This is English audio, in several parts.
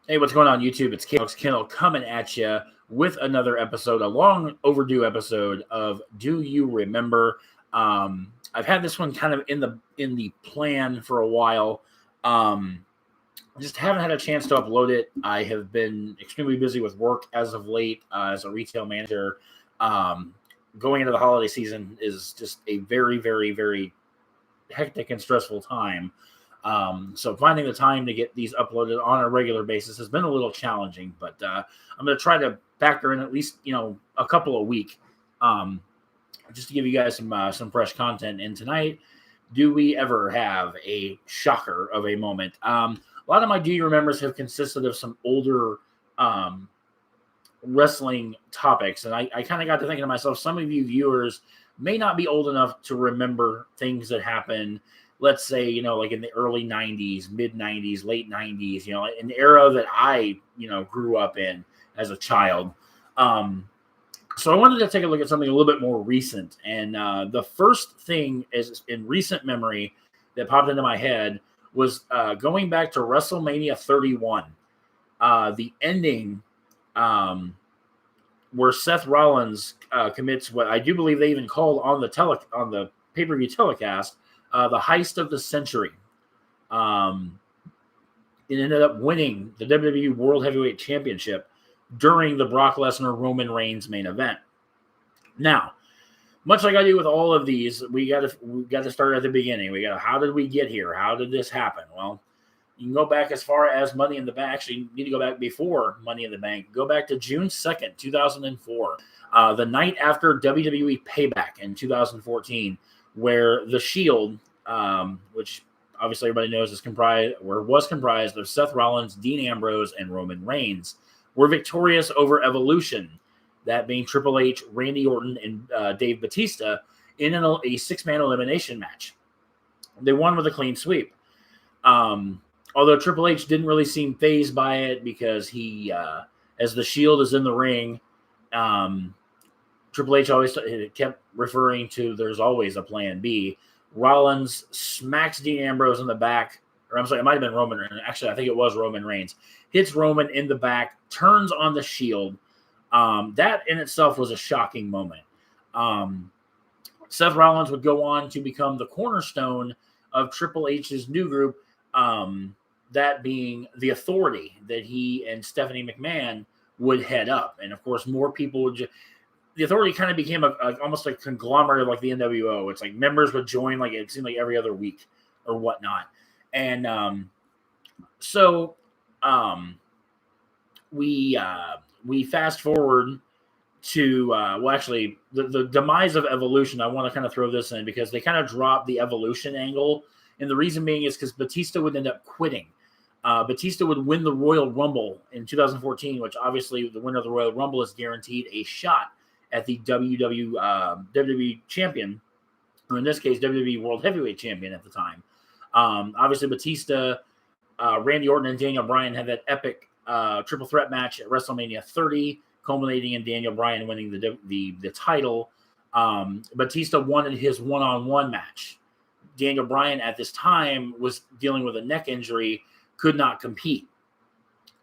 Hey, what's going on YouTube? It's Kendall coming at you with another episode, a long overdue episode of Do You Remember? I've had this one kind of in the plan for a while. Just haven't had a chance to upload it. I have been extremely busy with work as of late as a retail manager. Going into the holiday season is just a very, very, very hectic and stressful time. So finding the time to get these uploaded on a regular basis has been a little challenging, but I'm going to try to factor in at least, a couple a week, just to give you guys some fresh content. And tonight, do we ever have a shocker of a moment? A lot of my Do You Remembers have consisted of some older wrestling topics, and I kind of got to thinking to myself, some of you viewers may not be old enough to remember things that happened, let's say, like in the early 90s, mid 90s, late 90s, an era that I, grew up in as a child. So I wanted to take a look at something a little bit more recent. And the first thing is in recent memory that popped into my head was going back to Wrestlemania 31, the ending where Seth Rollins commits what I do believe they even called on the pay-per-view telecast, the Heist of the Century. It ended up winning the WWE World Heavyweight Championship during the Brock Lesnar Roman Reigns main event. Now, much like I do with all of these, we got to start at the beginning. How did we get here? How did this happen? Well, you can go back as far as Money in the Bank. Actually, you need to go back before Money in the Bank. Go back to June 2nd, 2004, the night after WWE Payback in 2014, where The Shield, which obviously everybody knows was comprised of Seth Rollins, Dean Ambrose, and Roman Reigns, were victorious over Evolution, that being Triple H, Randy Orton, and Dave Batista, in a six-man elimination match. They won with a clean sweep. Although Triple H didn't really seem fazed by it because he, as the Shield is in the ring, Triple H always kept referring to there's always a plan B. Rollins smacks Dean Ambrose in the back. Or I'm sorry, it might have been Roman Reigns. Actually, I think it was Roman Reigns. Hits Roman in the back, turns on the Shield. That in itself was a shocking moment. Seth Rollins would go on to become the cornerstone of Triple H's new group, that being The Authority, that he and Stephanie McMahon would head up. And, of course, more people would The Authority kind of became almost like a conglomerate of like the NWO. It's like members would join, like it seemed like every other week or whatnot. And we fast forward to the demise of Evolution. I want to kind of throw this in because they kind of dropped the Evolution angle, and the reason being is because Batista would end up quitting. Batista would win the Royal Rumble in 2014, which obviously the winner of the Royal Rumble is guaranteed a shot at the WWE champion, or in this case, WWE World Heavyweight Champion at the time. Obviously, Batista, Randy Orton, and Daniel Bryan had that epic triple threat match at WrestleMania 30, culminating in Daniel Bryan winning the title. Batista wanted his one-on-one match. Daniel Bryan at this time was dealing with a neck injury, could not compete.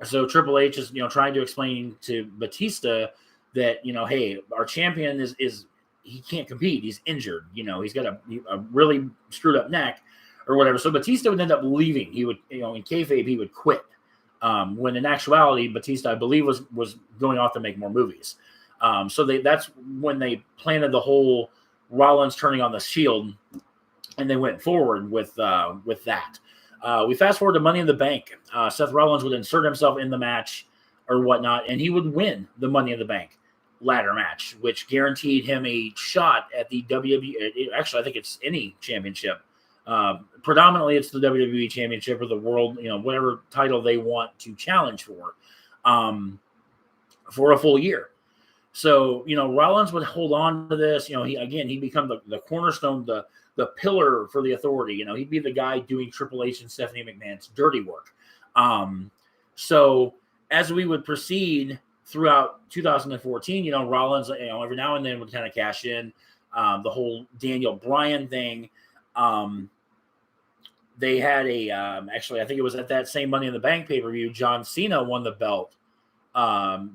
So Triple H is trying to explain to Batista that hey, our champion is he can't compete. He's injured. He's got a really screwed up neck or whatever. So Batista would end up leaving. He would in kayfabe he would quit. When in actuality, Batista, I believe, was going off to make more movies. So that's when they planted the whole Rollins turning on the Shield, and they went forward with that. We fast forward to Money in the Bank. Seth Rollins would insert himself in the match or whatnot, and he would win the Money in the Bank ladder match, which guaranteed him a shot at the WWE. Actually, I think it's any championship. Predominantly, it's the WWE Championship or the World, whatever title they want to challenge for a full year. So, Rollins would hold on to this. He'd become the cornerstone, the pillar for the Authority. He'd be the guy doing Triple H and Stephanie McMahon's dirty work. So as we would proceed throughout 2014, Rollins, every now and then would kind of cash in the whole Daniel Bryan thing. they had a actually, I think it was at that same Money in the Bank pay-per-view, John Cena won the belt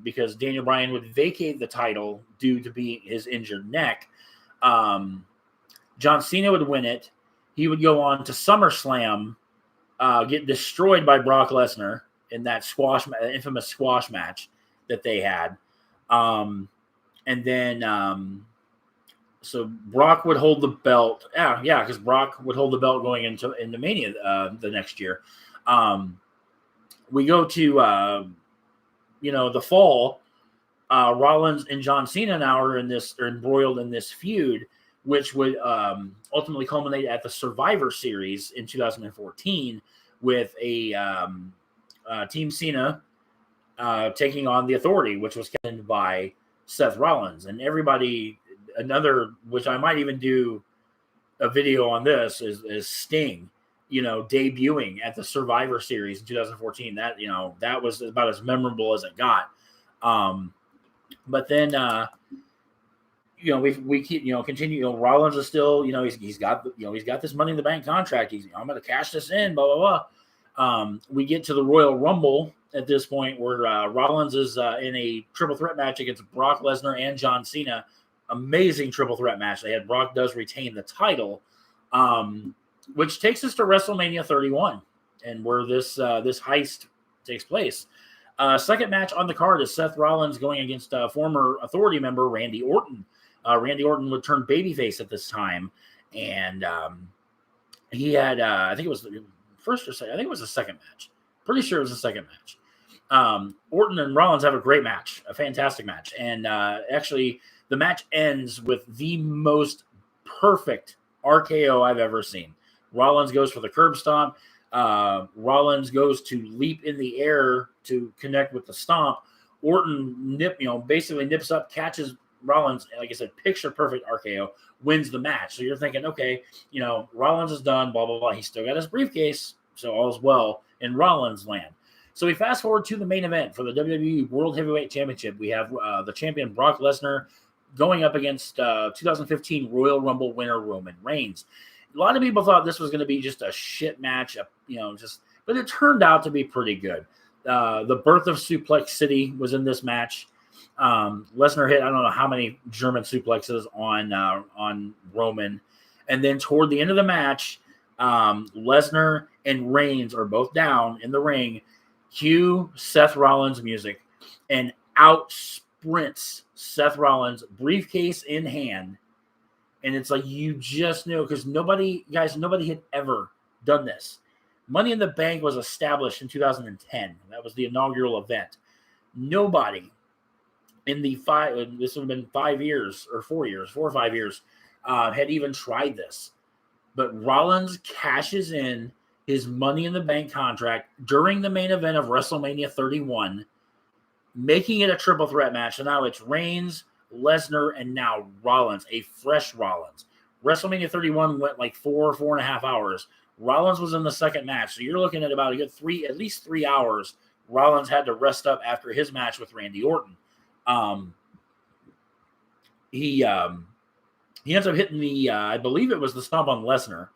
because Daniel Bryan would vacate the title due to his injured neck. John Cena would win it. He would go on to SummerSlam, get destroyed by Brock Lesnar in that infamous squash match that they had. And then so Brock would hold the belt. Yeah, because Brock would hold the belt going into Mania the next year. We go to the fall. Rollins and John Cena now are embroiled in this feud, which would ultimately culminate at the Survivor Series in 2014 with a Team Cena taking on the Authority, which was captained by Seth Rollins. And which I might even do a video on this, is Sting, debuting at the Survivor Series in 2014. That was about as memorable as it got. But then, we keep, continue. Rollins is still, he's got this Money in the Bank contract. I'm going to cash this in, blah, blah, blah. We get to the Royal Rumble at this point where Rollins is in a triple threat match against Brock Lesnar and John Cena. Amazing triple threat match. Brock does retain the title, which takes us to WrestleMania 31 and where this heist takes place. Second match on the card is Seth Rollins going against former Authority member Randy Orton. Randy Orton would turn babyface at this time, and he had I think it was the first or second. I think it was the second match. Pretty sure it was the second match. Orton and Rollins have a great match, a fantastic match, and actually the match ends with the most perfect RKO I've ever seen. Rollins goes for the curb stomp. Rollins goes to leap in the air to connect with the stomp. Orton basically nips up, catches Rollins, like I said, picture perfect RKO, wins the match. So you're thinking, okay, Rollins is done, blah, blah, blah. He's still got his briefcase, so all's well in Rollins land. So we fast forward to the main event for the WWE World Heavyweight Championship. We have the champion Brock Lesnar going up against 2015 Royal Rumble winner Roman Reigns. A lot of people thought this was going to be just a shit match, but it turned out to be pretty good. The birth of Suplex City was in this match. Lesnar hit, I don't know how many German suplexes on Roman. And then toward the end of the match, Lesnar and Reigns are both down in the ring. Cue Seth Rollins music, and out sprints Seth Rollins, briefcase in hand. And it's like, you just knew, because nobody had ever done this. Money in the Bank was established in 2010. That was the inaugural event. Nobody in this would have been 5 years or 4 years, 4 or 5 years, had even tried this. But Rollins cashes in his Money in the Bank contract during the main event of WrestleMania 31, making it a triple threat match. So now it's Reigns, Lesnar, and now Rollins, a fresh Rollins. WrestleMania 31 went like 4.5 hours. Rollins was in the second match. So you're looking at about at least 3 hours. Rollins had to rest up after his match with Randy Orton. He ends up hitting the, I believe it was the stomp on Lesnar.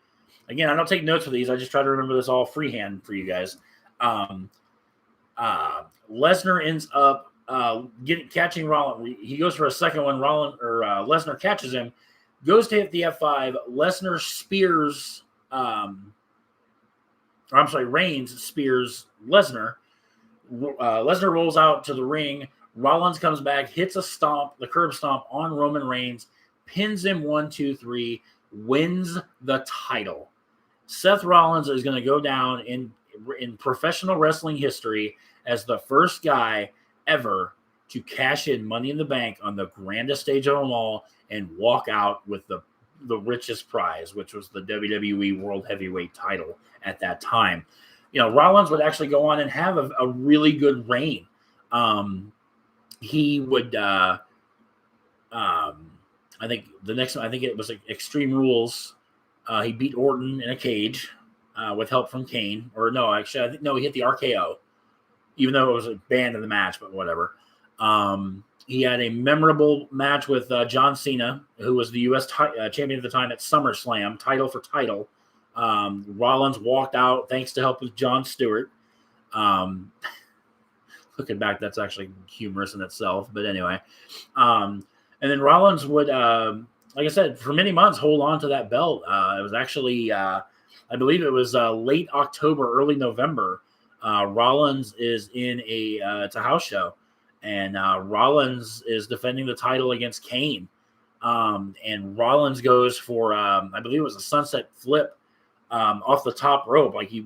Again, I don't take notes for these. I just try to remember this all freehand for you guys. Lesnar ends up catching Rollins. He goes for a second one. Lesnar catches him, goes to hit the F5. Lesnar spears, Reigns spears Lesnar. Lesnar rolls out to the ring. Rollins comes back, hits the curb stomp on Roman Reigns, pins him 1, 2, 3, wins the title. Seth Rollins is going to go down in professional wrestling history as the first guy ever to cash in Money in the Bank on the grandest stage of them all and walk out with the richest prize, which was the WWE World Heavyweight title at that time. Rollins would actually go on and have a really good reign. He would, I think it was Extreme Rules. He beat Orton in a cage with help from Kane. Or no, actually, he hit the RKO, even though it was a banned in the match, but whatever. He had a memorable match with John Cena, who was the U.S. champion at the time at SummerSlam, title for title. Rollins walked out thanks to help with Jon Stewart. Looking back, that's actually humorous in itself. But anyway, and then Rollins would, like I said, for many months hold on to that belt. It was actually, I believe it was late October, early November. Rollins is in it's a house show, and Rollins is defending the title against Kane. And Rollins goes for, I believe it was a sunset flip off the top rope, like he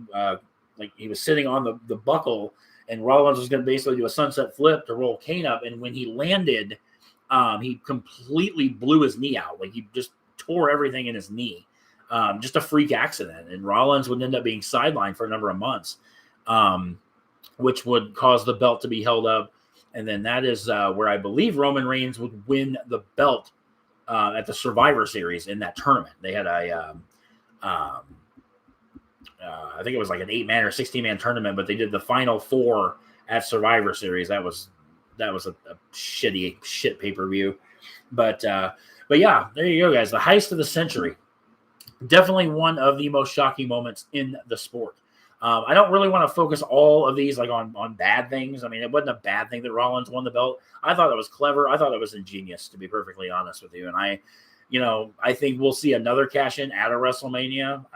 was sitting on the buckle. And Rollins was going to basically do a sunset flip to roll Kane up. And when he landed, he completely blew his knee out. Like he just tore everything in his knee. Just a freak accident. And Rollins would end up being sidelined for a number of months, which would cause the belt to be held up. And then that is where I believe Roman Reigns would win the belt at the Survivor Series in that tournament. They had I think it was like an 8-man or 16-man tournament, but they did the final 4 at Survivor Series. That was a shit pay-per-view. But yeah, there you go, guys. The heist of the century. Definitely one of the most shocking moments in the sport. I don't really want to focus all of these like on bad things. I mean, it wasn't a bad thing that Rollins won the belt. I thought it was clever. I thought it was ingenious, to be perfectly honest with you. And I think we'll see another cash in at a WrestleMania.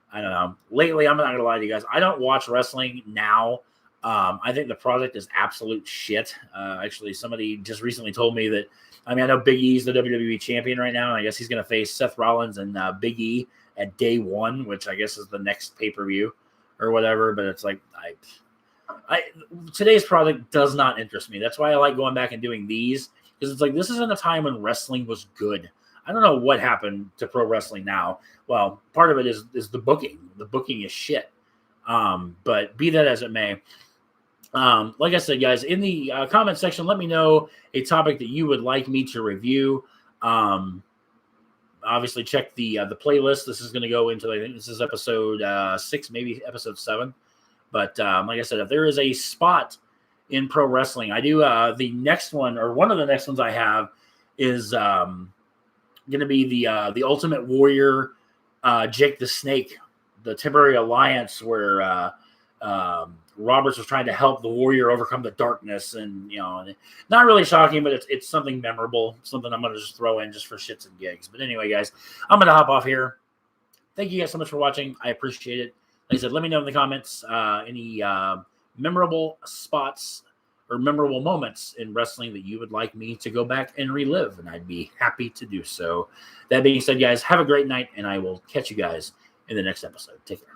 I don't know. Lately, I'm not going to lie to you guys. I don't watch wrestling now. I think the product is absolute shit. Actually, somebody just recently told me that, I know Big E's the WWE champion right now, and I guess he's going to face Seth Rollins and Big E at day 1, which I guess is the next pay-per-view or whatever. But it's like, today's product does not interest me. That's why I like going back and doing these, because it's like, this isn't a time when wrestling was good. I don't know what happened to pro wrestling now. Well, part of it is the booking. The booking is shit. But be that as it may, like I said, guys, in the comment section, let me know a topic that you would like me to review. Obviously, check the playlist. This is going to go into, I think this is episode 6, maybe episode 7. But like I said, if there is a spot in pro wrestling, I do the next one, or one of the next ones I have is going to be the Ultimate Warrior, Jake the Snake, the temporary alliance where Roberts was trying to help the Warrior overcome the darkness, and not really shocking, but it's something memorable, something I'm going to just throw in just for shits and gigs. But anyway, guys, I'm going to hop off here. Thank you guys so much for watching. I appreciate it. Like I said, let me know in the comments any memorable spots or memorable moments in wrestling that you would like me to go back and relive, and I'd be happy to do so. That being said, guys, have a great night, and I will catch you guys in the next episode. Take care.